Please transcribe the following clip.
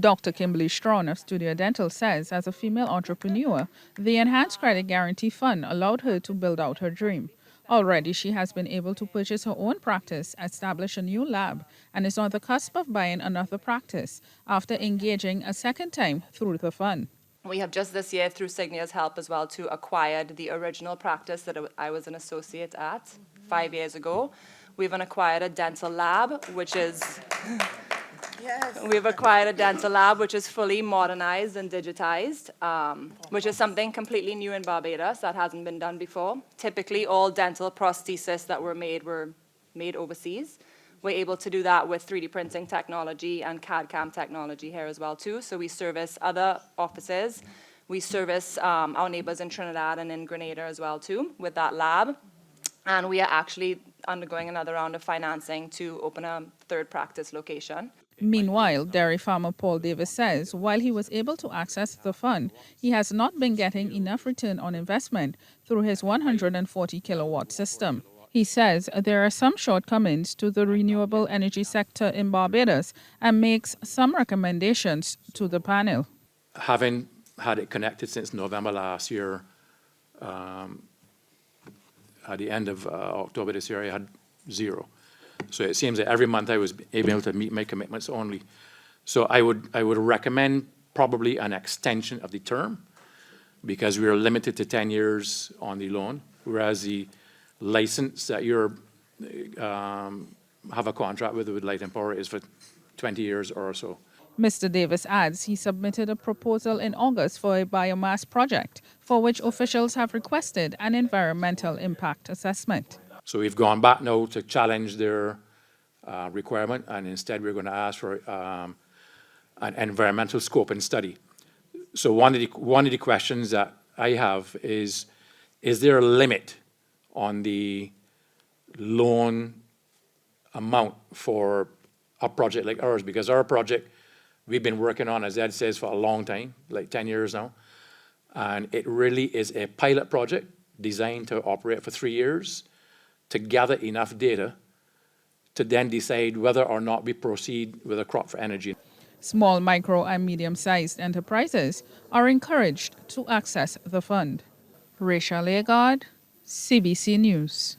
Dr. Kimberly Strawn of Studio Dental says, as a female entrepreneur, the Enhanced Credit Guarantee Fund allowed her to build out her dream. Already, she has been able to purchase her own practice, establish a new lab, and is on the cusp of buying another practice after engaging a second time through the fund. We have just this year, through Signia's help as well, to acquired the original practice that I was an associate at 5 years ago. We've acquired a dental lab, which is We've acquired a dental lab which is fully modernized and digitized, which is something completely new in Barbados that hasn't been done before. Typically, all dental prostheses that were made overseas. We're able to do that with 3D printing technology and CAD/CAM technology here as well too. So we service other offices. We service our neighbors in Trinidad and in Grenada as well too with that lab. And we are actually undergoing another round of financing to open a third practice location. Meanwhile, dairy farmer Paul Davis says while he was able to access the fund, he has not been getting enough return on investment through his 140 kilowatt system. He says there are some shortcomings to the renewable energy sector in Barbados and makes some recommendations to the panel. Having had it connected since November last year, at the end of October this year, I had zero. So it seems that every month I was able to meet my commitments only. So I would recommend probably an extension of the term because we are limited to 10 years on the loan, whereas the license that you have a contract with Light and Power is for 20 years or so. Mr. Davis adds he submitted a proposal in August for a biomass project for which officials have requested an environmental impact assessment. So we've gone back now to challenge their requirement, and instead we're going to ask for an environmental scope and study. So one of the questions that I have is there a limit on the loan amount for a project like ours? Because our project we've been working on, as Ed says, for a long time, like 10 years now, and it really is a pilot project designed to operate for 3 years, to gather enough data to then decide whether or not we proceed with a crop for energy. Small, micro, and medium-sized enterprises are encouraged to access the fund. Rachelle Agard, CBC News.